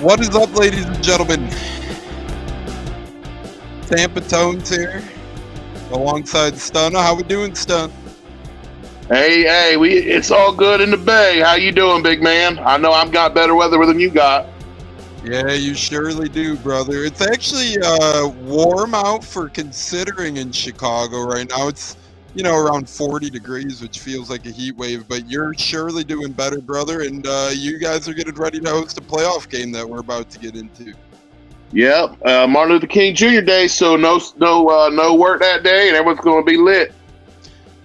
What is up, ladies and gentlemen? Tampa Tones here, alongside Stunna. How we doing, Stun? Hey, it's all good in the Bay. How you doing, big man? I know I've got better weather than you got. Yeah, you surely do, brother. It's actually warm out for considering in Chicago right now. It's, around 40 degrees, which feels like a heat wave, but you're surely doing better, brother, and you guys are getting ready to host a playoff game that we're about to get into. Yep, Martin Luther King Jr. Day, so no work that day, and everyone's going to be lit.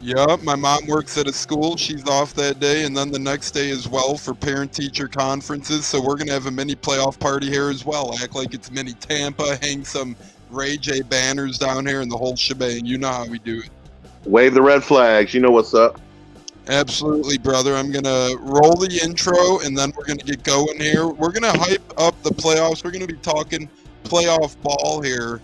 Yep, my mom works at a school. She's off that day, and then the next day as well for parent-teacher conferences. So we're going to have a mini playoff party here as well. Act like it's mini Tampa, hang some Ray J banners down here, and the whole shebang. You know how we do it. Wave the red flags. You know what's up. Absolutely, brother. I'm going to roll the intro, and then we're going to get going here. We're going to hype up the playoffs. We're going to be talking playoff ball here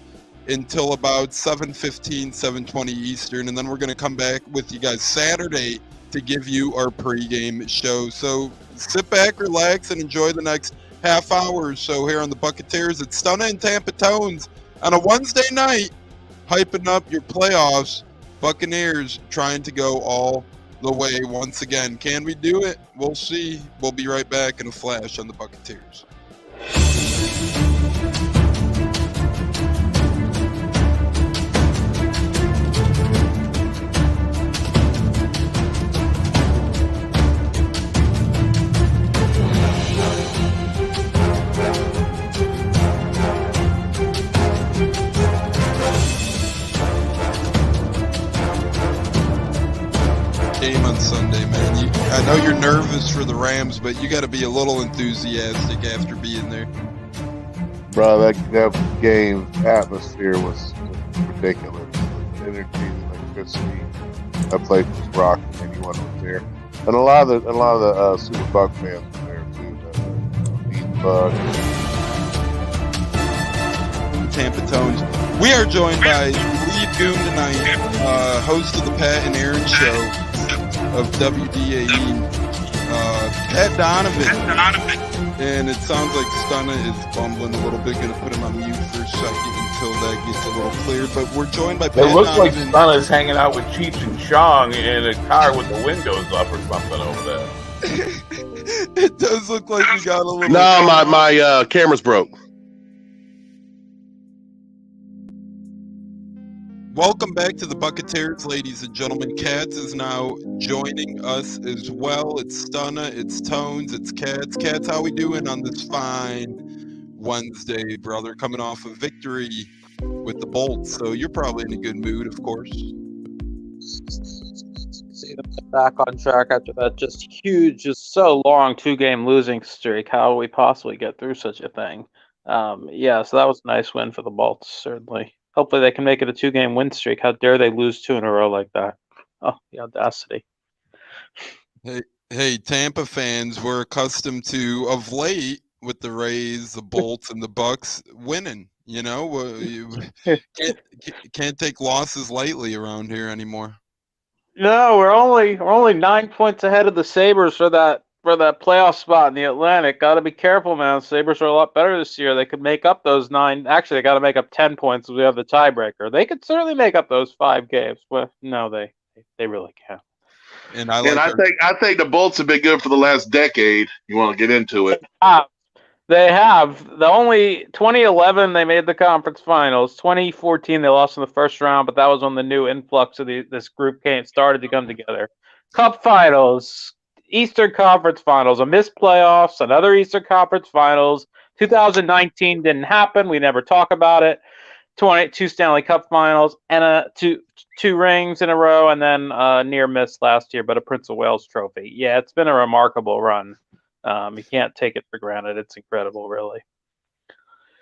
until about 7:15, 7:20 Eastern, and then we're going to come back with you guys Saturday to give you our pregame show. So sit back, relax, and enjoy the next half hour or so here on the Buccateers. It's Stunna and Tampa Tones on a Wednesday night, hyping up your playoffs. Buccaneers trying to go all the way once again. Can we do it? We'll see. We'll be right back in a flash on the Buccateers. Game on Sunday, man. I know you're nervous for the Rams, but you got to be a little enthusiastic after being there. Bro, that game atmosphere was ridiculous. The energy, the electricity. That place was rocking. Anyone was there, and a lot of the Super Buck fans were there too. The Buck. Tampa Tones. We are joined by lead goon tonight, host of the Pat and Aaron Show of WDAE, Pat Donovan. And it sounds like Stunna is bumbling a little bit. Going to put him on mute for a second until that gets a little clear. But we're joined by Pat Donovan. It looks like Stunna's hanging out with Cheech and Chong in a car with the windows up or something over there. It does look like you got a little... No, my camera's broke. Welcome back to the Buccateers, ladies and gentlemen. Cats is now joining us as well. It's Stunna, it's Tones, it's Cats. Cats, how we doing on this fine Wednesday, brother? Coming off a victory with the Bolts, so you're probably in a good mood, of course. See them back on track after that just huge, just so long 2-game losing streak. How will we possibly get through such a thing? So that was a nice win for the Bolts, certainly. Hopefully they can make it a 2-game win streak. How dare they lose 2 in a row like that? Oh, the audacity. Hey, Tampa fans, we're accustomed to, of late, with the Rays, the Bolts, and the Bucks winning. You know, you can't take losses lightly around here anymore. No, we're only 9 points ahead of the Sabres for that playoff spot in the Atlantic. Got to be careful, man. Sabres are a lot better this year. They could make up those 9. Actually, they got to make up 10 points if we have the tiebreaker. They could certainly make up those 5 games. But no, they really can't. And I think the Bolts have been good for the last decade. You want to get into it? They have. The only 2011 they made the conference finals. 2014 they lost in the first round, but that was when the new influx of this group started to come together. Cup finals. Eastern Conference Finals, a missed playoffs, another Eastern Conference Finals. 2019 didn't happen. We never talk about it. 22 Stanley Cup Finals and two rings in a row, and then near miss last year, but a Prince of Wales trophy. Yeah, it's been a remarkable run. You can't take it for granted. It's incredible, really.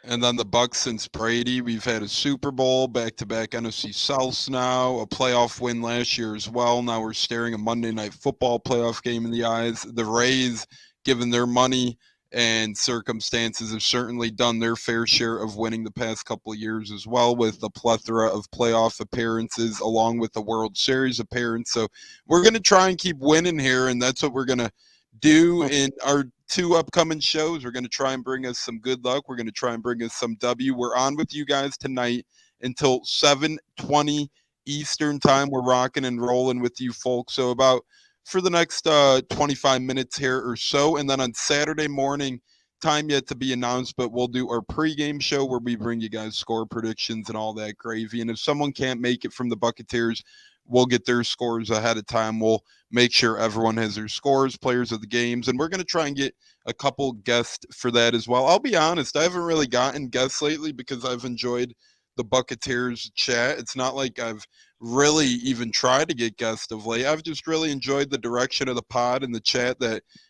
And then the Bucks since Brady, we've had a Super Bowl, back-to-back NFC Souths now, a playoff win last year as well. Now we're staring a Monday Night Football playoff game in the eyes. The Rays, given their money and circumstances, have certainly done their fair share of winning the past couple of years as well, with a plethora of playoff appearances along with the World Series appearance. So we're going to try and keep winning here, and that's what we're going to do in our 2 upcoming shows. We're going to try and bring us some good luck. We're going to try and bring us some W. We're on with you guys tonight until 7:20 Eastern time. We're rocking and rolling with you folks. So about for the next 25 minutes here or so. And then on Saturday morning, time yet to be announced, but we'll do our pregame show where we bring you guys score predictions and all that gravy. And if someone can't make it from the Buccateers, we'll get their scores ahead of time. We'll make sure everyone has their scores, players of the games, and we're going to try and get a couple guests for that as well. I'll be honest, I haven't really gotten guests lately because I've enjoyed the Buccateers chat. It's not like I've really even tried to get guests of late. I've just really enjoyed the direction of the pod and the chat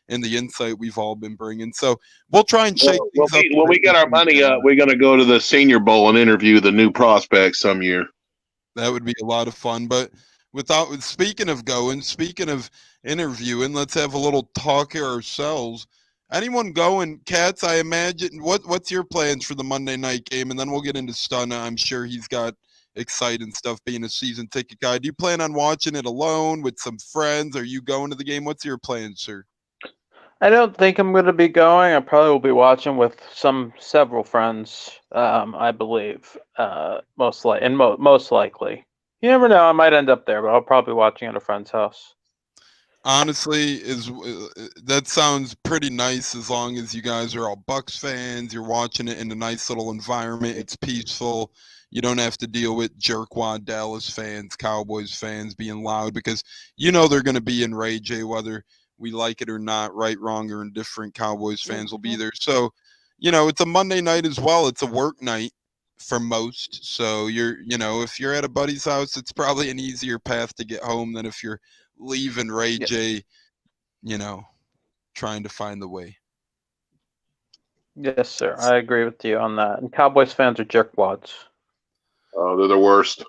and the insight we've all been bringing. So we'll try and shake things up. When we get our money up, we're going to go to the Senior Bowl and interview the new prospects some year. That would be a lot of fun. But speaking of interviewing, let's have a little talk here ourselves. Anyone going, Cats? I imagine. What's your plans for the Monday night game? And then we'll get into Stunna. I'm sure he's got exciting stuff being a season ticket guy. Do you plan on watching it alone with some friends? Are you going to the game? What's your plan, sir? I don't think I'm going to be going. I probably will be watching with several friends. I believe most likely. You never know. I might end up there, but I'll probably be watching at a friend's house. Honestly, that sounds pretty nice as long as you guys are all Bucs fans. You're watching it in a nice little environment. It's peaceful. You don't have to deal with jerkwad Dallas fans, Cowboys fans being loud because they're going to be enraged whether we like it or not, right, wrong, or indifferent. Cowboys fans will be there. So, it's a Monday night as well. It's a work night for most. So if you're at a buddy's house, it's probably an easier path to get home than if you're leaving Ray J, trying to find the way. Yes, sir. I agree with you on that. And Cowboys fans are jerkwads. Oh, they're the worst.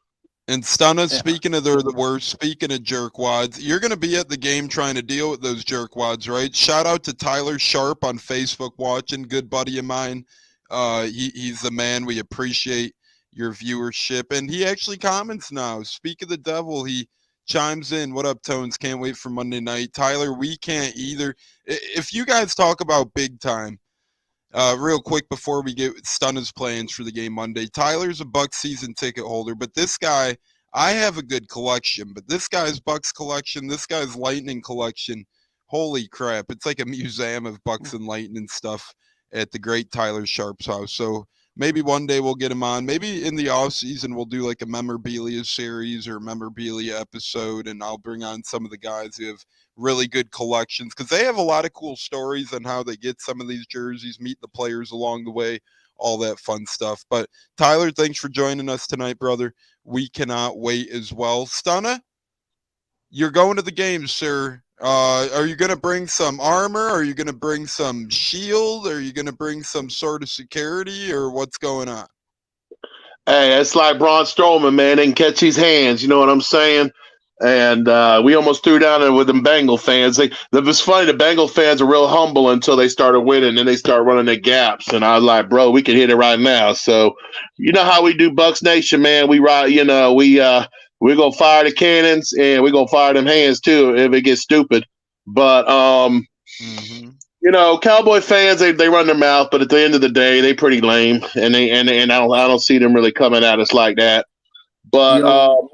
And Stunna, speaking of they're the worst, speaking of jerkwads, you're going to be at the game trying to deal with those jerkwads, right? Shout out to Tyler Sharp on Facebook watching, good buddy of mine. He's the man. We appreciate your viewership. And he actually comments now. Speak of the devil, he chimes in. What up, Tones? Can't wait for Monday night. Tyler, we can't either. If you guys talk about big time, real quick before we get Stunna's plans for the game Monday, Tyler's a Bucs season ticket holder, but this guy, I have a good collection, but this guy's Bucs collection, this guy's Lightning collection, holy crap. It's like a museum of Bucs and Lightning stuff at the great Tyler Sharp's house. So maybe one day we'll get him on. Maybe in the off season we'll do like a memorabilia series or memorabilia episode, and I'll bring on some of the guys who have really good collections because they have a lot of cool stories on how they get some of these jerseys, meet the players along the way, all that fun stuff. But Tyler, thanks for joining us tonight, brother. We cannot wait as well. Stunna, you're going to the game, sir. Are you going to bring some armor? Are you going to bring some shield? Are you going to bring some sort of security, or what's going on? Hey, it's like Braun Strowman, man. They can catch his hands. You know what I'm saying? And we almost threw down there with them Bengal fans. It was funny. The Bengal fans are real humble until they started winning, and they start running their gaps. And I was like, bro, we can hit it right now. So, you know how we do, Bucs Nation, man. We ride. We're gonna fire the cannons, and we're gonna fire them hands too if it gets stupid. But Cowboy fans, they run their mouth, but at the end of the day, they pretty lame, and I don't see them really coming at us like that. But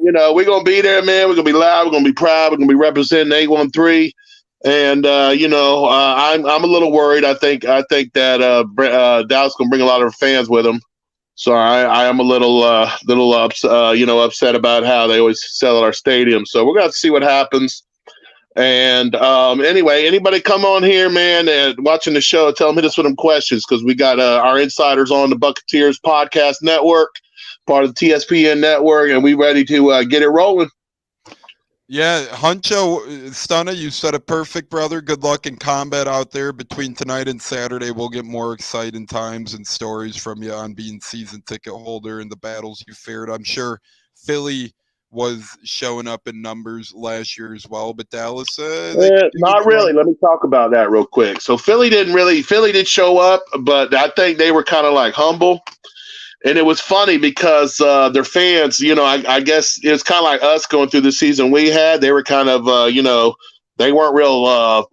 we're gonna be there, man. We're gonna be loud. We're gonna be proud. We're gonna be representing 813. And I'm a little worried. I think that Dallas gonna bring a lot of fans with them. So I am a little upset about how they always sell at our stadium. So we're gonna have to see what happens. And anyway, anybody come on here, man, and watching the show, tell them, hit us with them questions, because we got our insiders on the Buccateers podcast network, part of the TSPN network, and we ready to get it rolling. Yeah, Huncho, Stunna, you said it perfect, brother. Good luck in combat out there. Between tonight and Saturday, we'll get more exciting times and stories from you on being season ticket holder and the battles you fared. I'm sure Philly was showing up in numbers last year as well, but Dallas, not really. Let me talk about that real quick. So Philly did show up, but I think they were kind of like humble. And it was funny because their fans, I guess it's kind of like us going through the season we had. They were kind of, they weren't real,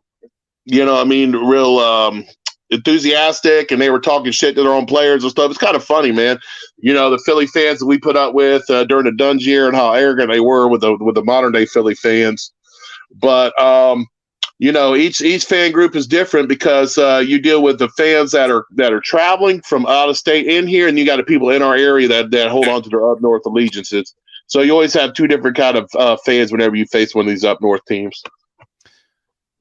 you know, I mean, real enthusiastic, and they were talking shit to their own players and stuff. It's kind of funny, man. You know, the Philly fans that we put up with during the Dunge year and how arrogant they were with the modern day Philly fans. But you know, each fan group is different because you deal with the fans that are traveling from out of state in here, and you got the people in our area that hold on to their up north allegiances. So you always have two different kind of fans whenever you face one of these up north teams.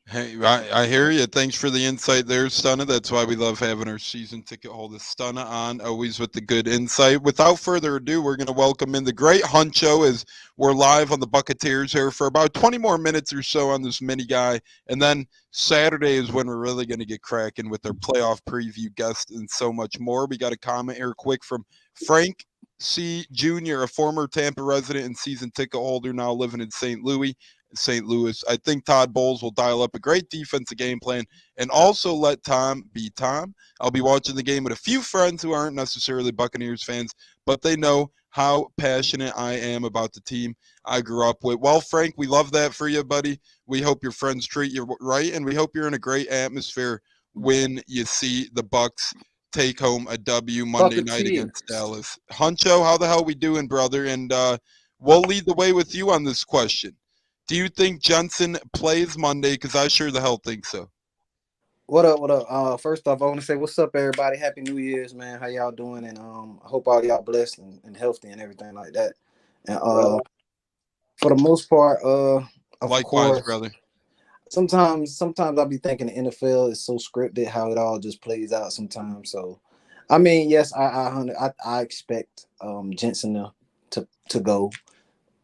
Hey, I hear you. Thanks for the insight there, Stunna. That's why we love having our season ticket holder Stunna on, always with the good insight. Without further ado, we're going to welcome in the great Huncho as we're live on the Buccateers here for about 20 more minutes or so on this mini guy. And then Saturday is when we're really going to get cracking with our playoff preview guest and so much more. We got a comment here quick from Frank C. Jr., a former Tampa resident and season ticket holder now living in St. Louis. I think Todd Bowles will dial up a great defensive game plan and also let Tom be Tom. I'll be watching the game with a few friends who aren't necessarily Buccaneers fans, but they know how passionate I am about the team I grew up with. Well, Frank, we love that for you, buddy. We hope your friends treat you right, and we hope you're in a great atmosphere when you see the Bucs take home a W Monday night against Dallas. Huncho, how the hell we doing, brother? And we'll lead the way with you on this question. Do you think Jensen plays Monday? Because I sure the hell think so. What up? What up? First off, I want to say what's up, everybody. Happy New Year's, man. How y'all doing? And I hope all y'all blessed and healthy and everything like that. And for the most part, of likewise, course, brother. Sometimes I'll be thinking the NFL is so scripted, how it all just plays out sometimes. So, I mean, yes, I expect Jensen to go.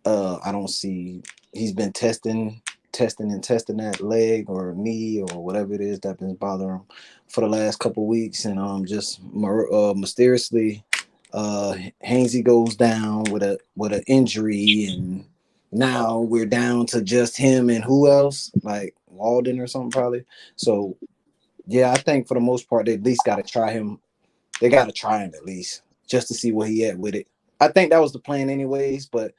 I don't see. He's been testing that leg or knee or whatever it is that's been bothering him for the last couple of weeks, and just mysteriously, Hainsey goes down with an injury, and now we're down to just him and who else, like Walden or something probably. So yeah, I think for the most part they at least got to try him. They got to try him at least just to see where he at with it. I think that was the plan anyways, but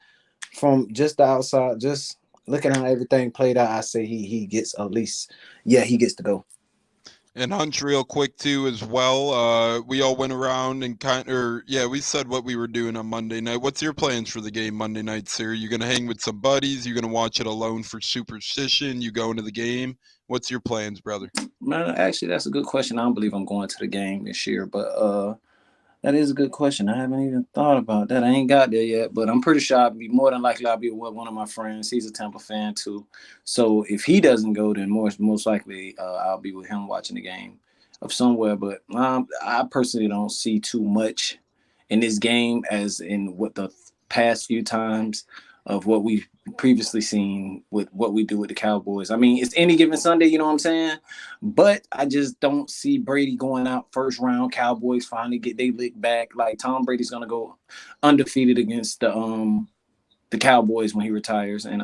from just the outside, just looking at how everything played out, I say he gets at least, he gets to go. And Hunch, real quick too, as well. We all went around and we said what we were doing on Monday night. What's your plans for the game Monday night, sir? You gonna hang with some buddies? You gonna watch it alone for superstition? You going to the game? What's your plans, brother? Man, actually, that's a good question. I don't believe I'm going to the game this year, but that is a good question. I haven't even thought about that. I ain't got there yet, but I'm pretty sure I'll be more than likely I'll be with one of my friends. He's a Tampa fan too. So if he doesn't go, then most likely I'll be with him watching the game of somewhere. But I personally don't see too much in this game as in what the past few times of what we've previously seen with what we do with the Cowboys. I mean, it's any given Sunday, you know what I'm saying? But I just don't see Brady going out first round. Cowboys finally get they lick back. Like Tom Brady's gonna go undefeated against the Cowboys when he retires. And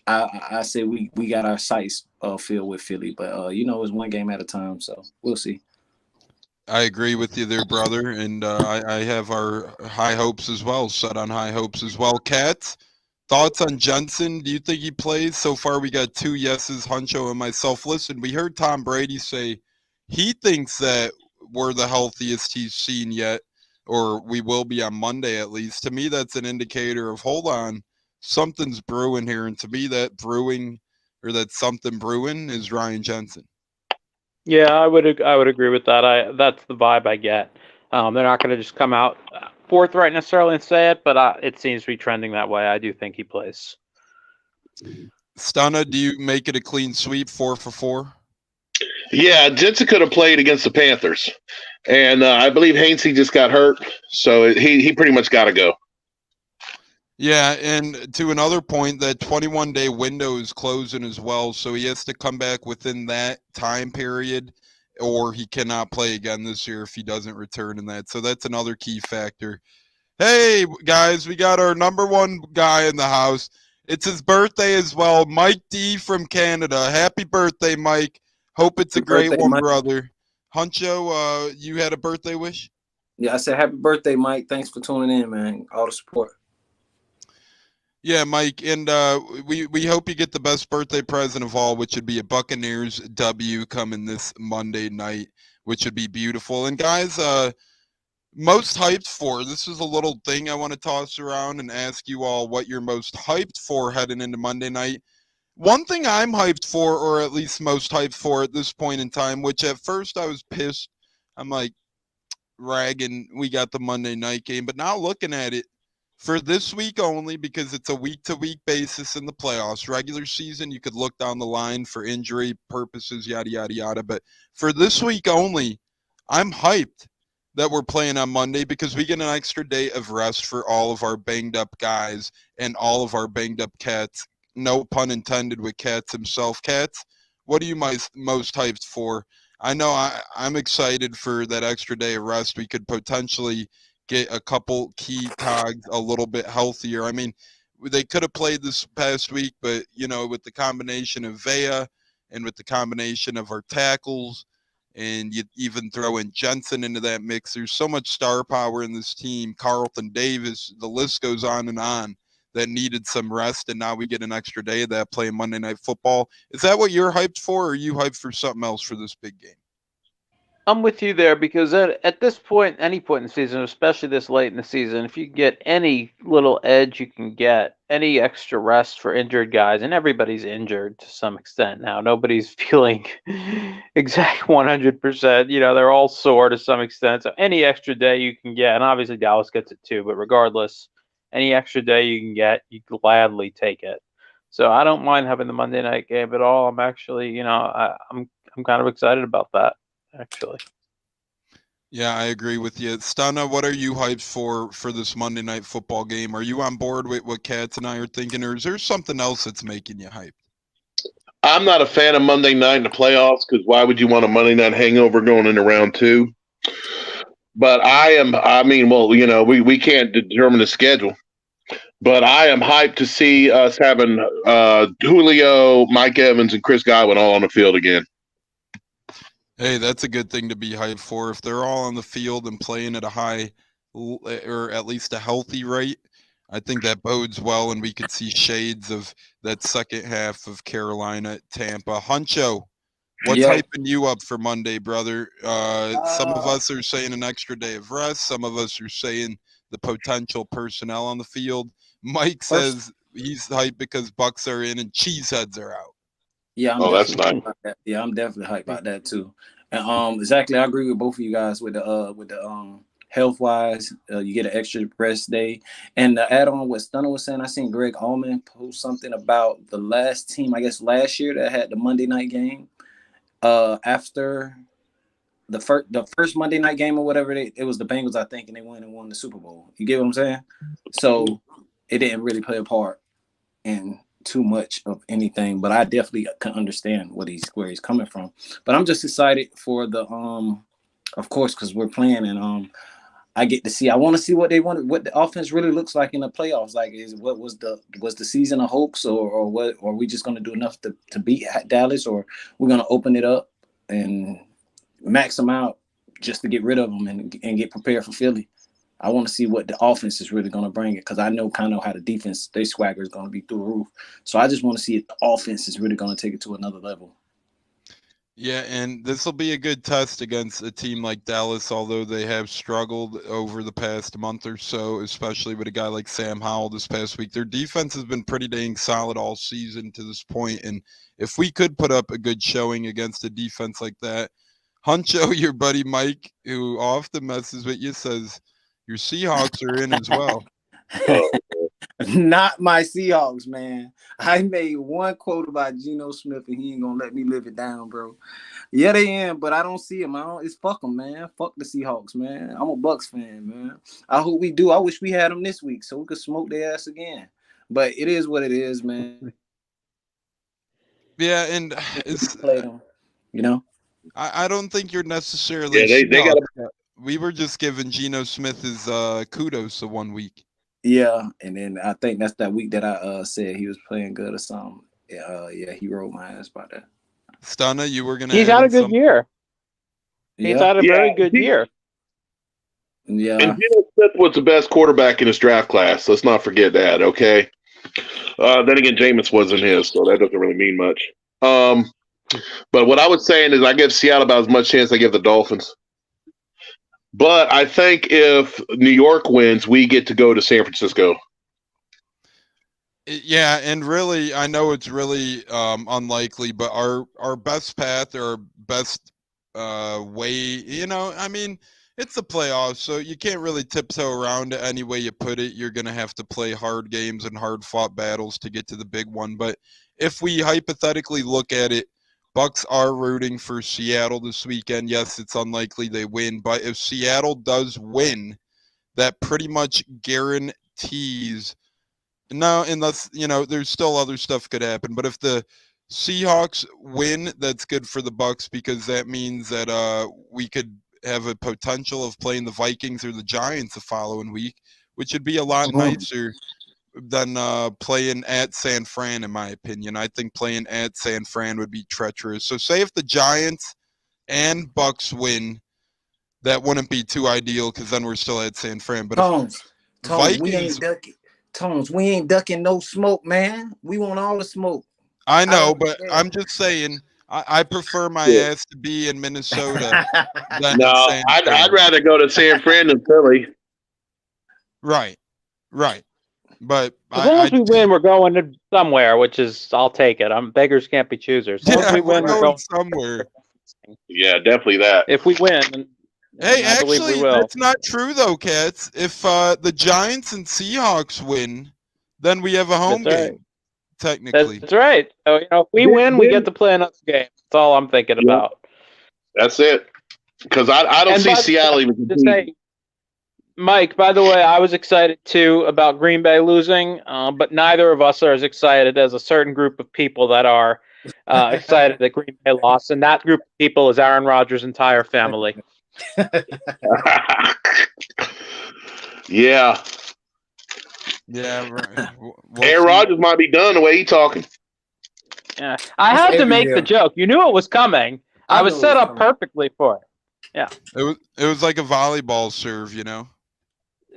I say we got our sights filled with Philly, but it's one game at a time, so we'll see. I agree with you there, brother, and I have our high hopes as well, set on high hopes as well. Kat, thoughts on Jensen? Do you think he plays? So far, we got 2 yeses, Huncho and myself. Listen, we heard Tom Brady say he thinks that we're the healthiest he's seen yet, or we will be on Monday at least. To me, that's an indicator of, hold on, something's brewing here, and to me, that something brewing is Ryan Jensen. Yeah, I would agree with that. That's the vibe I get. They're not going to just come out forthright necessarily and say it, but it seems to be trending that way. I do think he plays. Stunna, do you make it a clean sweep, 4 for 4? Yeah, Jensen could have played against the Panthers, and I believe Hainsey just got hurt, so he pretty much got to go. Yeah, and to another point, that 21-day window is closing as well, so he has to come back within that time period, or he cannot play again this year if he doesn't return in that. So that's another key factor. Hey, guys, we got our number 1 guy in the house. It's his birthday as well, Mike D from Canada. Happy birthday, Mike. Hope it's a great one, Mike. Brother. Huncho, you had a birthday wish? Yeah, I said happy birthday, Mike. Thanks for tuning in, man. All the support. Yeah, Mike, and we hope you get the best birthday present of all, which would be a Buccaneers W coming this Monday night, which would be beautiful. And guys, most hyped for, this is a little thing I want to toss around and ask you all what you're most hyped for heading into Monday night. One thing I'm hyped for, or at least most hyped for at this point in time, which at first I was pissed. I'm like, ragging, we got the Monday night game. But now looking at it, for this week only, because it's a week-to-week basis in the playoffs. Regular season, you could look down the line for injury purposes, yada, yada, yada. But for this week only, I'm hyped that we're playing on Monday because we get an extra day of rest for all of our banged-up guys and all of our banged-up cats. No pun intended with Cats himself. Cats, what are you most hyped for? I know I'm excited for that extra day of rest. We could potentially get a couple key cogs a little bit healthier. I mean, they could have played this past week, but, with the combination of Vea and with the combination of our tackles, and you even throw in Jensen into that mix, there's so much star power in this team. Carlton Davis, the list goes on and on, that needed some rest, and now we get an extra day of that playing Monday Night Football. Is that what you're hyped for, or are you hyped for something else for this big game? I'm with you there because at this point, any point in the season, especially this late in the season, if you get any little edge you can get, any extra rest for injured guys, and everybody's injured to some extent now. Nobody's feeling exact 100%. They're all sore to some extent. So any extra day you can get, and obviously Dallas gets it too, but regardless, any extra day you can get, you gladly take it. So I don't mind having the Monday night game at all. I'm actually, I'm kind of excited about that. Actually, yeah, I agree with you. Stunna, what are you hyped for this Monday Night Football game? Are you on board with what Cats and I are thinking, or is there something else that's making you hyped? I'm not a fan of Monday night in the playoffs because why would you want a Monday night hangover going into round two? But we can't determine the schedule. But I am hyped to see us having Julio, Mike Evans, and Chris Godwin all on the field again. Hey, that's a good thing to be hyped for. If they're all on the field and playing at a high or at least a healthy rate, I think that bodes well, and we could see shades of that second half of Carolina, Tampa. Huncho, what's hyping you up for Monday, brother? Some of us are saying an extra day of rest. Some of us are saying the potential personnel on the field. Mike says he's hyped because Bucks are in and Cheeseheads are out. Yeah, that's nice. Yeah, I'm definitely hyped about that too. And exactly, I agree with both of you guys with the health wise. You get an extra rest day, and to add on what Stunner was saying, I seen Greg Allman post something about the last team, I guess last year, that had the Monday night game. After the first Monday night game or whatever, it was the Bengals, I think, and they went and won the Super Bowl. You get what I'm saying? So it didn't really play a part in too much of anything, but I definitely can understand where he's coming from. But I'm just excited for the of course, because we're playing, and I get to see. I want to see what the offense really looks like in the playoffs. Like, was the season a hoax, or what? Or are we just going to do enough to beat Dallas, or we're going to open it up and max them out just to get rid of them and get prepared for Philly? I want to see what the offense is really going to bring it, because I know kind of how the defense, their swagger is going to be through the roof. So I just want to see if the offense is really going to take it to another level. Yeah, and this will be a good test against a team like Dallas, although they have struggled over the past month or so, especially with a guy like Sam Howell this past week. Their defense has been pretty dang solid all season to this point, and if we could put up a good showing against a defense like that, Huncho, your buddy Mike, who often messes with you, says your Seahawks are in as well. Not my Seahawks, man. I made one quote about Geno Smith, and he ain't gonna let me live it down, bro. Yeah, they in, but I don't see him. It's fuck them, man. Fuck the Seahawks, man. I'm a Bucks fan, man. I hope we do. I wish we had them this week so we could smoke their ass again. But it is what it is, man. Yeah, and it's play them, I don't think you're necessarily. Yeah, they got. We were just giving Geno Smith his kudos of 1 week. Yeah, and then I think that's that week that I said he was playing good or something. Yeah, he rolled my ass about that. Stunna, you were gonna. He's had a good year. He's had a very good year. Yeah. And Geno Smith was the best quarterback in his draft class. Let's not forget that, okay? Then again, Jameis wasn't his, so that doesn't really mean much. But what I was saying is I give Seattle about as much chance I give the Dolphins. But I think if New York wins, we get to go to San Francisco. Yeah, and really, I know it's really unlikely, but our best path or our best way, I mean, it's the playoffs, so you can't really tiptoe around it any way you put it. You're going to have to play hard games and hard-fought battles to get to the big one. But if we hypothetically look at it, Bucs are rooting for Seattle this weekend. Yes, it's unlikely they win, but if Seattle does win, that pretty much guarantees. No, unless, there's still other stuff could happen. But if the Seahawks win, that's good for the Bucs because that means that we could have a potential of playing the Vikings or the Giants the following week, which would be a lot nicer than playing at San Fran, in my opinion. I think playing at San Fran would be treacherous. So say if the Giants and Bucs win, that wouldn't be too ideal because then we're still at San Fran. But Tones, Vikings, we ain't ducking. Tones, we ain't ducking no smoke, man. We want all the smoke. I know, but I'm just saying, I prefer my ass to be in Minnesota than No, in San Fran. I'd rather go to San Fran than Philly. Right. But as long as we win, we're going to somewhere, which is I'll take it. Beggars can't be choosers. As long as we win, we're going somewhere. Yeah, definitely that. If we win. Hey, actually, that's not true though, Cats. If the Giants and Seahawks win, then we have a home game. Technically, that's right. So, if we win, we get to play another game. That's all I'm thinking about. That's it. Because I don't see Seattle even competing. Mike, by the way, I was excited too about Green Bay losing, but neither of us are as excited as a certain group of people that are excited that Green Bay lost, and that group of people is Aaron Rodgers' entire family. Yeah. Right. Aaron Rodgers might be done the way he's talking. Yeah, I had to make the joke. You knew it was coming. I was set up perfectly for it. Yeah. It was like a volleyball serve, It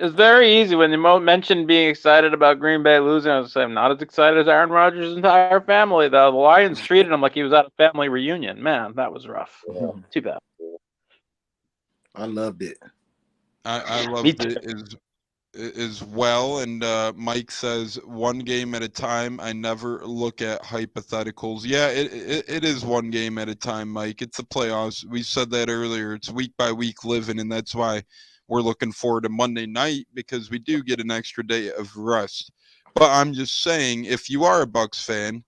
was very easy when you mentioned being excited about Green Bay losing. I was saying, I'm not as excited as Aaron Rodgers' entire family, though. The Lions treated him like he was at a family reunion. Man, that was rough. Yeah. Too bad. I loved it. I loved it as well. And Mike says, one game at a time. I never look at hypotheticals. Yeah, it is one game at a time, Mike. It's the playoffs. We said that earlier. It's week by week living, and that's why we're looking forward to Monday night because we do get an extra day of rest. But I'm just saying, if you are a Bucs fan,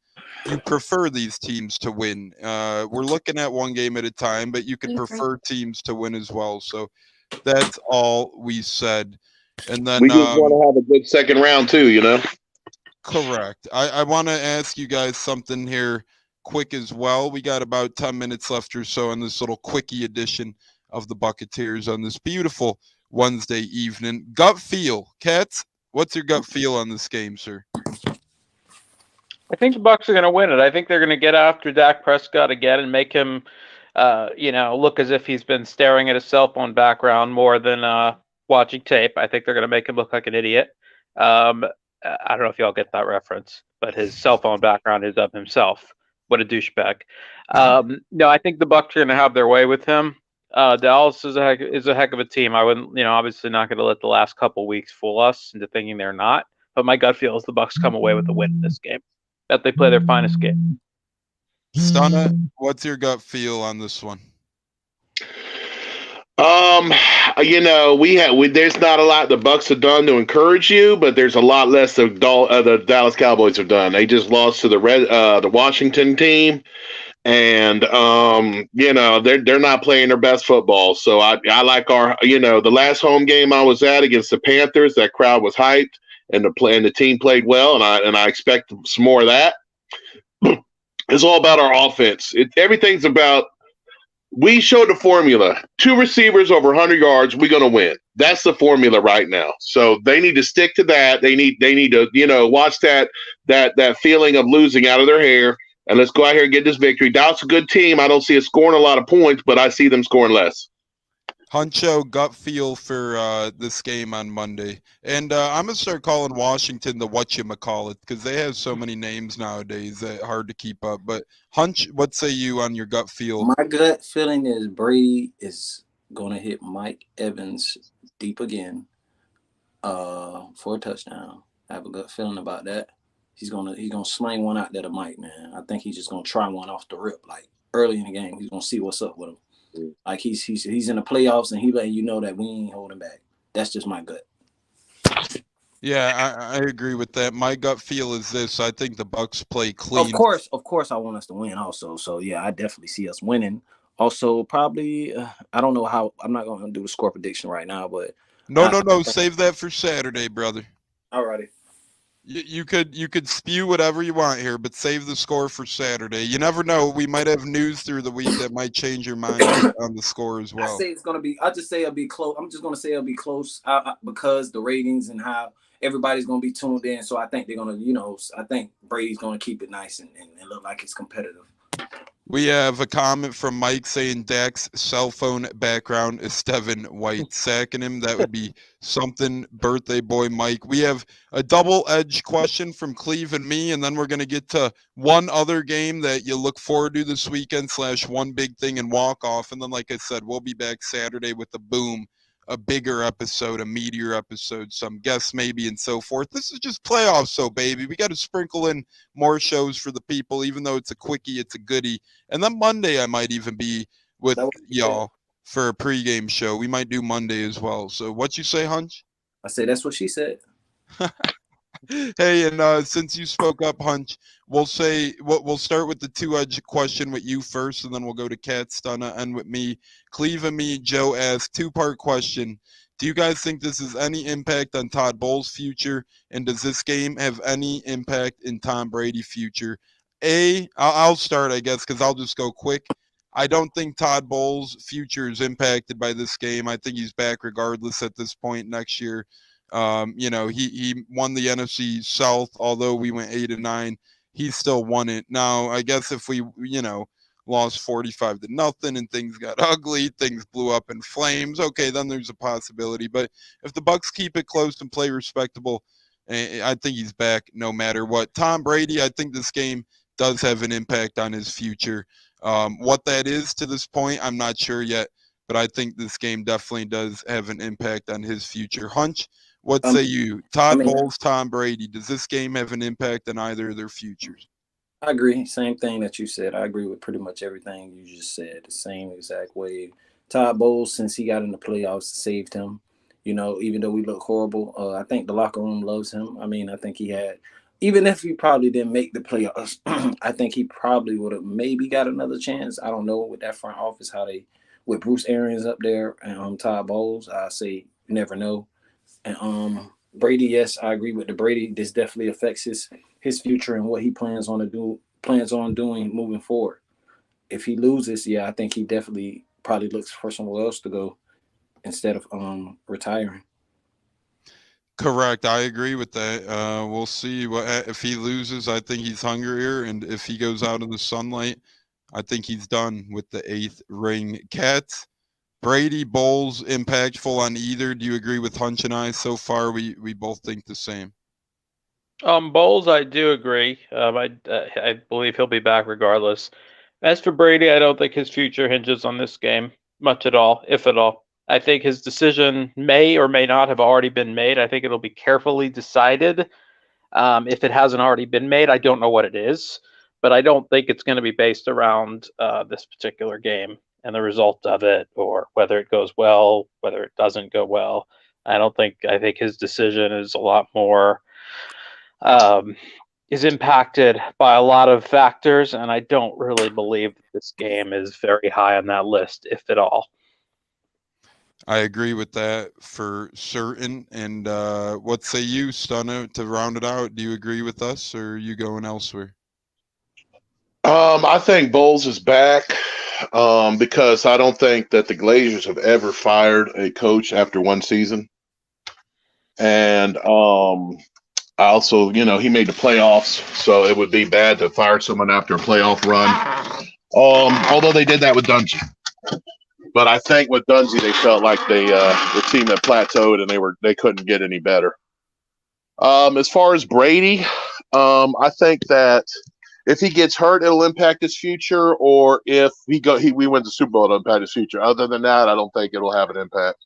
you prefer these teams to win. We're looking at one game at a time, but you could prefer teams to win as well. So that's all we said. And then we just want to have a good second round too, Correct. I want to ask you guys something here quick as well. We got about 10 minutes left or so in this little quickie edition of the Buccateers on this beautiful Wednesday evening. Gut feel. Cats, what's your gut feel on this game, sir? I think the Bucs are going to win it. I think they're going to get after Dak Prescott again and make him, look as if he's been staring at his cell phone background more than watching tape. I think they're going to make him look like an idiot. I don't know if y'all get that reference, but his cell phone background is of himself. What a douchebag. No, I think the Bucs are going to have their way with him. Dallas is a heck of a team. I wouldn't, obviously not going to let the last couple weeks fool us into thinking they're not. But my gut feel is the Bucs come away with a win in this game. That they play their finest game. Stunna, what's your gut feel on this one? There's not a lot the Bucs have done to encourage you, but there's a lot less the Dallas Cowboys have done. They just lost to the Washington team, and they're not playing their best football. So I like the last home game I was at against the Panthers, that crowd was hyped. And the team played well, and I expect some more of that. It's all about our offense. Everything's about. We showed the formula: 2 receivers over 100 yards, we're gonna win. That's the formula right now. So they need to stick to that. They need to watch that feeling of losing out of their hair, and let's go out here and get this victory. Dallas is a good team. I don't see us scoring a lot of points, but I see them scoring less. Huncho, gut feel for this game on Monday. And I'm going to start calling Washington the whatchamacallit because they have so many names nowadays that hard to keep up. But Hunch, what say you on your gut feel? My gut feeling is Brady is going to hit Mike Evans deep again for a touchdown. I have a gut feeling about that. He's gonna sling one out there to Mike, man. I think he's just gonna try one off the rip, like early in the game. He's gonna see what's up with him. Like he's in the playoffs and he letting you know that we ain't holding back. That's just my gut. Yeah, I agree with that. My gut feel is this. I think the Bucks play clean. Of course, I want us to win also. So, yeah, I definitely see us winning. Also, probably, I don't know how – I'm not going to do the score prediction right now, but – No. Save that for Saturday, brother. All righty. You could spew whatever you want here, but save the score for Saturday. You never know. We might have news through the week that might change your mind on the score as well. I say it's going to be – I just say it'll be close. I'm just going to say it'll be close because the ratings and how – everybody's going to be tuned in, so I think they're going to, I think Brady's going to keep it nice and look like it's competitive. We have a comment from Mike saying Dak's cell phone background is Stephen White sacking him. That would be something, birthday boy Mike. We have a double-edged question from Cleve and me, and then we're going to get to one other game that you look forward to this weekend / one big thing and walk off. And then, like I said, we'll be back Saturday with the boom. A bigger episode, a meatier episode, some guests maybe, and so forth. This is just playoffs, so baby. We got to sprinkle in more shows for the people, even though it's a quickie, it's a goodie. And then Monday, I might even be with y'all for a pregame show. We might do Monday as well. So what you say, Hunch? I say that's what she said. Hey, and since you spoke up, Hunch, we'll start with the two-edged question with you first, and then we'll go to Kat, Stunna, and with me. Cleve and me, Joe asked, two-part question. Do you guys think this has any impact on Todd Bowles' future, and does this game have any impact in Tom Brady's future? I'll start, I guess, because I'll just go quick. I don't think Todd Bowles' future is impacted by this game. I think he's back regardless at this point next year. He won the NFC South, although we went 8-9, he still won it. Now, I guess if we, lost 45-0 and things got ugly, things blew up in flames, okay, then there's a possibility. But if the Bucks keep it close and play respectable, I think he's back no matter what. Tom Brady, I think this game does have an impact on his future. What that is to this point, I'm not sure yet, but I think this game definitely does have an impact on his future. Hunch, what say you? Todd Bowles, Tom Brady, does this game have an impact on either of their futures? I agree. Same thing that you said. I agree with pretty much everything you just said. The same exact way. Todd Bowles, since he got in the playoffs, saved him. Even though we look horrible, I think the locker room loves him. I mean, I think he had, even if he probably didn't make the playoffs, I think he probably would have maybe got another chance. I don't know with that front office, with Bruce Arians up there and Todd Bowles, I say you never know. And Brady, yes, I agree with the Brady. This definitely affects his future and what he plans on doing moving forward. If he loses, I think he definitely probably looks for somewhere else to go instead of retiring. Correct. I agree with that. We'll see if he loses. I think he's hungrier, and if he goes out in the sunlight, I think he's done with the 8th ring. Cats, Brady, Bowles, impactful on either. Do you agree with Hunch and I? So far, we both think the same. Bowles, I do agree. I believe he'll be back regardless. As for Brady, I don't think his future hinges on this game much at all, if at all. I think his decision may or may not have already been made. I think it'll be carefully decided. If it hasn't already been made, I don't know what it is, but I don't think it's going to be based around this particular game and the result of it, or whether it goes well, whether it doesn't go well. I think his decision is a lot more is impacted by a lot of factors, and I don't really believe that this game is very high on that list, if at all. I agree with that for certain. And what say you, Stunner, to round it out? Do you agree with us, or are you going elsewhere? I think Bowles is back because I don't think that the Glazers have ever fired a coach after one season. And also, he made the playoffs, so it would be bad to fire someone after a playoff run. Although they did that with Dungy. But I think with Dungy, they felt like the team had plateaued and they couldn't get any better. As far as Brady, I think that if he gets hurt, it'll impact his future, or if we win the Super Bowl, it'll impact his future. Other than that, I don't think it'll have an impact.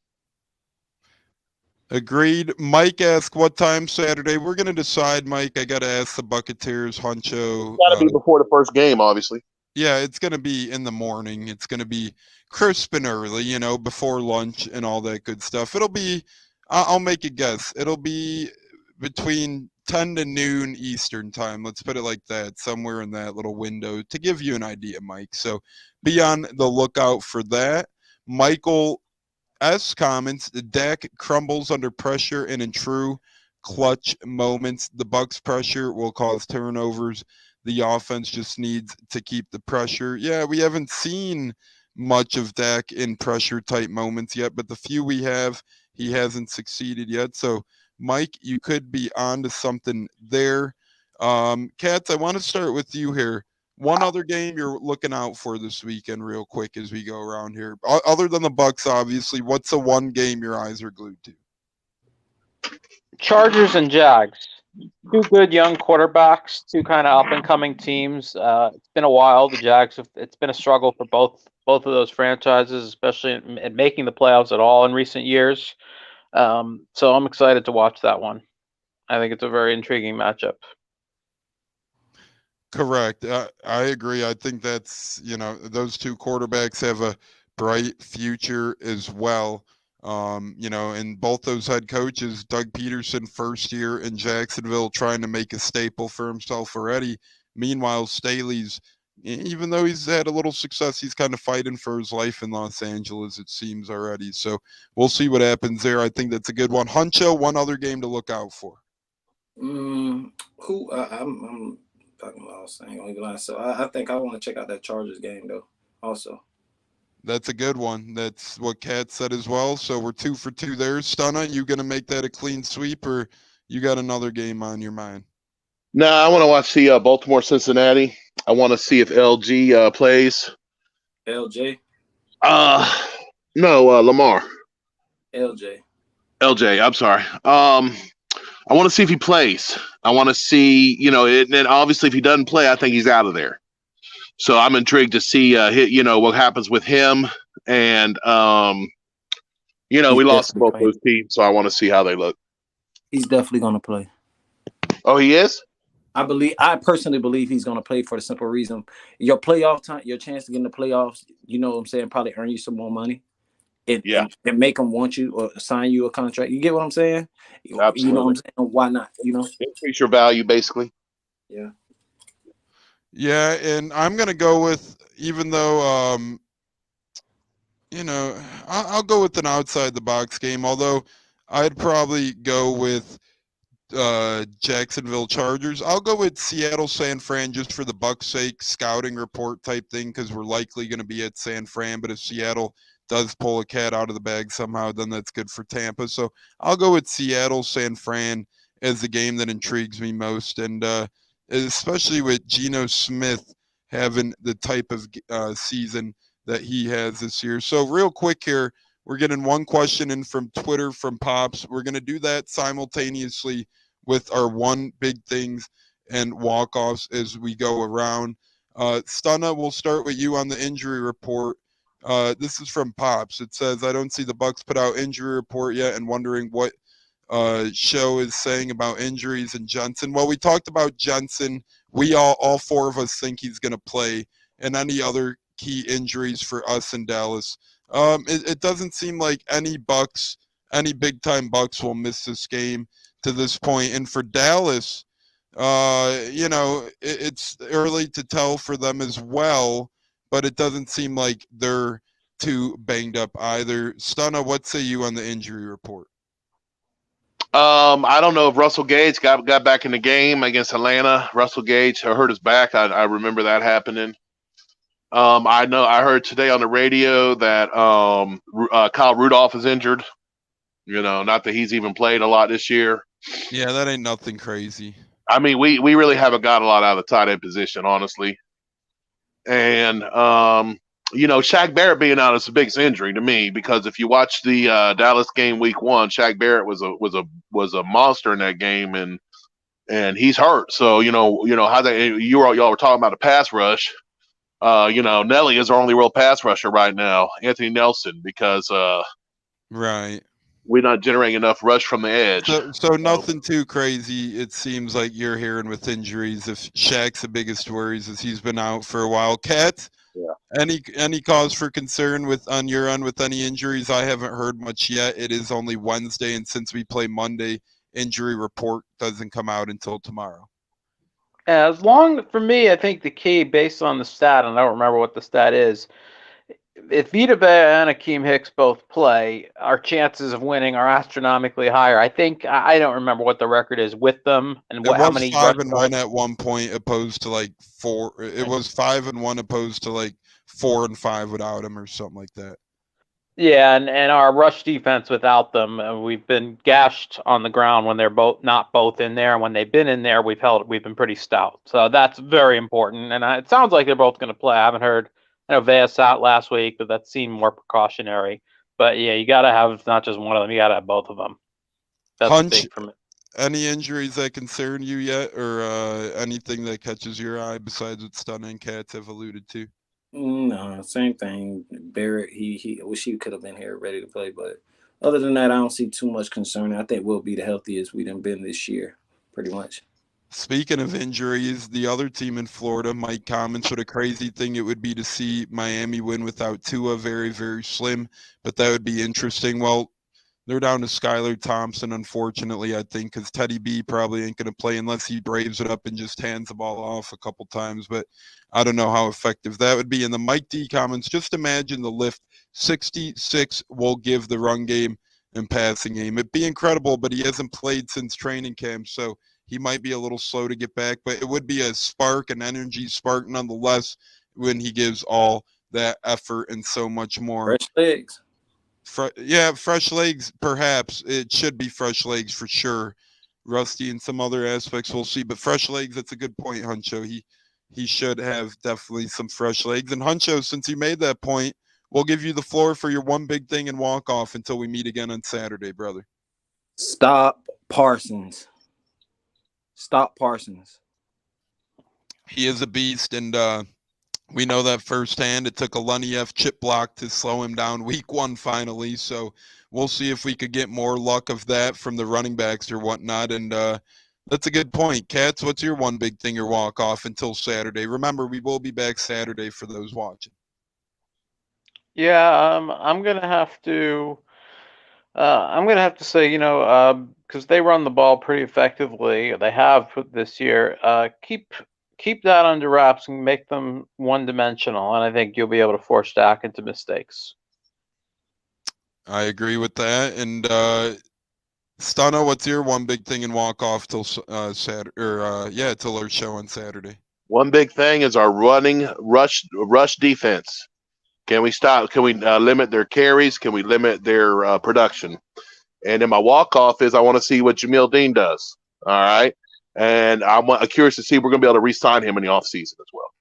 Agreed. Mike asked what time Saturday. We're going to decide, Mike. I got to ask the Buccateers, Huncho. It's got to be before the first game, obviously. Yeah, it's going to be in the morning. It's going to be crisp and early, before lunch and all that good stuff. It'll be, I'll make a guess. It'll be between 10 to noon Eastern time. Let's put it like that, somewhere in that little window to give you an idea, Mike. So be on the lookout for that. Michael S comments, the Dak crumbles under pressure, and in true clutch moments, the Bucs pressure will cause turnovers. The offense just needs to keep the pressure. Yeah, we haven't seen much of Dak in pressure type moments yet, but the few we have, he hasn't succeeded yet. So Mike, you could be on to something there. Katz, I want to start with you here. One other game you're looking out for this weekend real quick as we go around here. Other than the Bucs, obviously, what's the one game your eyes are glued to? Chargers and Jags. Two good young quarterbacks, two kind of up-and-coming teams. It's been a while. The Jags it's been a struggle for both of those franchises, especially in making the playoffs at all in recent years. So I'm excited to watch that one. I think it's a very intriguing matchup. Correct. I agree. I think that's, those two quarterbacks have a bright future as well. And both those head coaches, Doug Peterson, first year in Jacksonville, trying to make a staple for himself already. Meanwhile, Staley's, even though he's had a little success, he's kind of fighting for his life in Los Angeles, it seems already. So we'll see what happens there. I think that's a good one. Huncho, one other game to look out for. I'm fucking lost. I ain't gonna lie. So I think I want to check out that Chargers game though. Also, that's a good one. That's what Kat said as well. So we're 2 for 2 there. Stunna, you gonna make that a clean sweep, or you got another game on your mind? No, I want to watch the Baltimore Cincinnati. I want to see if LG plays. LJ. No, Lamar. LJ. I'm sorry. I want to see if he plays. I want to see, and then obviously if he doesn't play, I think he's out of there. So I'm intrigued to see, what happens with him. And, we lost both those teams, so I want to see how they look. He's definitely going to play. Oh, he is? I personally believe he's going to play for the simple reason your playoff time, your chance to get in the playoffs, you know what I'm saying, probably earn you some more money. And make them want you or assign you a contract. You get what I'm saying? Absolutely. You know what I'm saying? Why not? Increase your value, basically. Yeah. Yeah, and I'm going to go with, even though, I'll go with an outside-the-box game, although I'd probably go with Jacksonville Chargers. I'll go with Seattle San Fran just for the Bucs' sake, scouting report type thing, because we're likely going to be at San Fran, but if Seattle does pull a cat out of the bag somehow, then that's good for Tampa. So I'll go with Seattle, San Fran as the game that intrigues me most. And especially with Geno Smith having the type of season that he has this year. So real quick here, we're getting one question in from Twitter from Pops. We're going to do that simultaneously with our one big things and walk-offs as we go around. Stunna, we'll start with you on the injury report. This is from Pops. It says, I don't see the Bucs put out injury report yet and wondering what show is saying about injuries and Jensen. Well, we talked about Jensen. We all four of us think he's going to play, and any other key injuries for us in Dallas. It doesn't seem like any big-time Bucs will miss this game to this point. And for Dallas, it's early to tell for them as well, but it doesn't seem like they're too banged up either. Stunna, what say you on the injury report? I don't know if Russell Gage got back in the game against Atlanta. Russell Gage hurt his back. I remember that happening. I heard today on the radio that Kyle Rudolph is injured. Not that he's even played a lot this year. Yeah, that ain't nothing crazy. I mean, we really haven't got a lot out of the tight end position, honestly. And Shaq Barrett being out is the biggest injury to me because if you watch the Dallas game week 1, Shaq Barrett was a monster in that game, and he's hurt. So how they y'all were talking about the pass rush. Nelly is our only real pass rusher right now, Anthony Nelson, because Right. we're not generating enough rush from the edge. So nothing too crazy. It seems like you're hearing with injuries. If Shaq's the biggest worries, as he's been out for a while. Cat, Yeah. any cause for concern on your end with any injuries? I haven't heard much yet. It is only Wednesday, and since we play Monday, injury report doesn't come out until tomorrow. For me, I think the key, based on the stat, and I don't remember what the stat is, if Vita Vea and Akeem Hicks both play, our chances of winning are astronomically higher. I think I don't remember what the record is with them and how many. 5-1 at one point, opposed to like 4. It was 5-1 opposed to like 4-5 without him, or something like that. Yeah, and our rush defense without them, we've been gashed on the ground when they're not both in there, and when they've been in there, we've been pretty stout. So that's very important. And it sounds like they're both going to play. I haven't heard. I know Veas out last week, but that seemed more precautionary. But yeah, you got to have not just one of them; you got to have both of them. That's big for me. Any injuries that concern you yet, or anything that catches your eye besides what Stun and Cats have alluded to? No, same thing. Barrett, he wish he could have been here ready to play, but other than that, I don't see too much concern. I think we'll be the healthiest we've been this year, pretty much. Speaking of injuries, the other team in Florida, Mike comments, what a crazy thing it would be to see Miami win without Tua. Very, very slim, but that would be interesting. Well, they're down to Skylar Thompson, unfortunately, I think, because Teddy B probably ain't going to play unless he braves it up and just hands the ball off a couple times. But I don't know how effective that would be. In the Mike D comments, just imagine the lift 66 will give the run game and passing game. It'd be incredible, but he hasn't played since training camp, so he might be a little slow to get back. But it would be a spark, an energy spark nonetheless, when he gives all that effort and so much more. Fresh legs. Fresh legs, perhaps. It should be fresh legs for sure. Rusty in some other aspects, we'll see. But fresh legs, that's a good point, Huncho. He should have definitely some fresh legs. And Huncho, since you made that point, we'll give you the floor for your one big thing and walk off until we meet again on Saturday, brother. Stop Parsons. Stop Parsons. He is a beast, and we know that firsthand. It took a Lunny F chip block to slow him down week 1 finally, so we'll see if we could get more luck of that from the running backs or whatnot. And that's a good point. Cats, what's your one big thing or walk off until Saturday? Remember, we will be back Saturday for those watching. Yeah, I'm gonna have to. I'm gonna have to say, because they run the ball pretty effectively. They have this year. Keep that under wraps and make them one-dimensional, and I think you'll be able to force Dak into mistakes. I agree with that. And Stano, what's your one big thing and walk off till Saturday, or till our show on Saturday? One big thing is our running rush defense. Can we stop? Can we limit their carries? Can we limit their production? And then my walk off is I want to see what Jamil Dean does. All right. And I'm curious to see if we're going to be able to re-sign him in the offseason as well.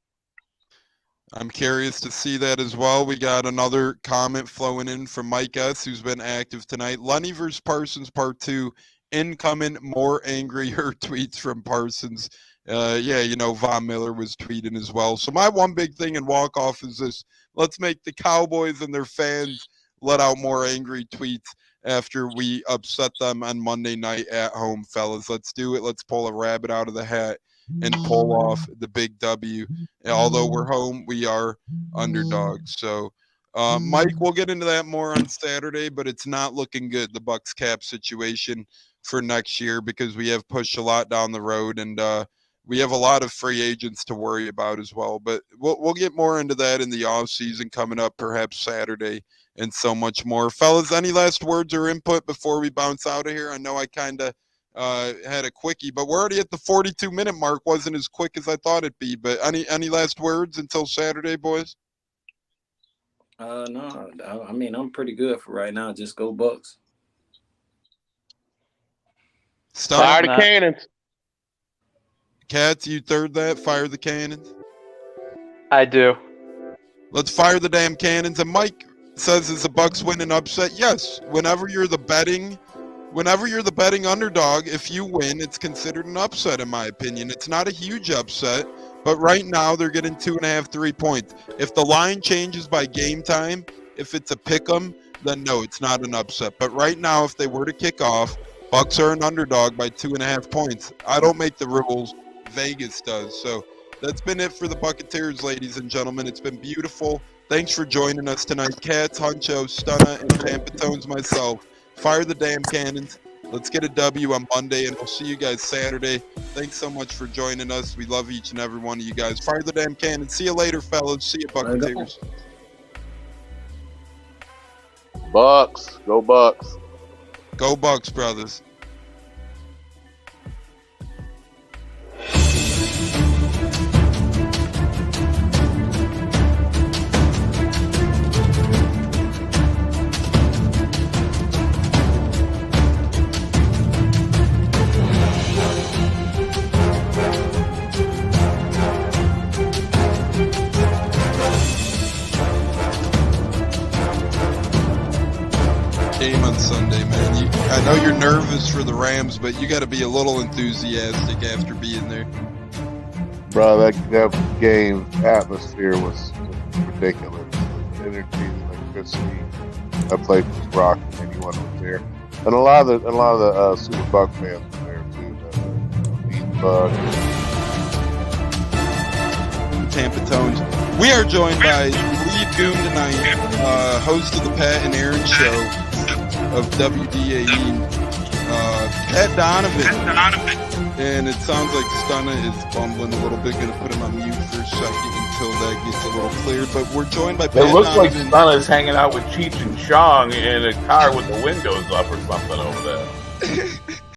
I'm curious to see that as well. We got another comment flowing in from Mike S., who's been active tonight. Lunny versus Parsons Part 2. Incoming more angrier tweets from Parsons. Von Miller was tweeting as well. So my one big thing and walk off is this. Let's make the Cowboys and their fans let out more angry tweets after we upset them on Monday night at home, fellas. Let's do it. Let's pull a rabbit out of the hat and pull off the big W. And although we're home, we are underdogs. So, Mike, we'll get into that more on Saturday, but it's not looking good, the Bucs cap situation for next year, because we have pushed a lot down the road, and we have a lot of free agents to worry about as well. But we'll get more into that in the offseason coming up, perhaps Saturday, and so much more. Fellas, any last words or input before we bounce out of here? I know I kind of had a quickie, but we're already at the 42-minute mark. Wasn't as quick as I thought it'd be. But any last words until Saturday, boys? No. I mean, I'm pretty good for right now. Just go Bucs. Fire the cannons. Cats, you third that? Fire the cannons? I do. Let's fire the damn cannons. And Mike says, is the Bucks win an upset? Yes. Whenever you're the betting underdog, if you win, it's considered an upset, in my opinion. It's not a huge upset, but right now they're getting 2.5, 3 points. If the line changes by game time, if it's a pick 'em, then no, it's not an upset. But right now, if they were to kick off, Bucks are an underdog by 2.5 points. I don't make the rules. Vegas does. So that's been it for the Buccateers, ladies and gentlemen. It's been beautiful. Thanks for joining us tonight. Cats, Huncho, Stunna, and Tampa Tones myself. Fire the damn cannons. Let's get a W on Monday, and we'll see you guys Saturday. Thanks so much for joining us. We love each and every one of you guys. Fire the damn cannons. See you later, fellas. See you, Buccateers. Bucks. Go Bucks. Go Bucks, brothers. Game on Sunday, man. I know you're nervous for the Rams, but you got to be a little enthusiastic after being there. Bro, that game atmosphere was ridiculous. The energy, the electricity. That place was rocking. Anyone was there, and a lot of the Super Buck fans were there too. The Buck. Tampa Tones. We are joined by lead goon tonight, host of the Pat and Aaron Show of WDAE, Pat Donovan. And it sounds like Stunna is bumbling a little bit. Going to put him on mute for a second until that gets a little cleared. But we're joined by Pat It looks like Donovan. Stunna's hanging out with Cheech and Chong in a car with the windows up or something over there.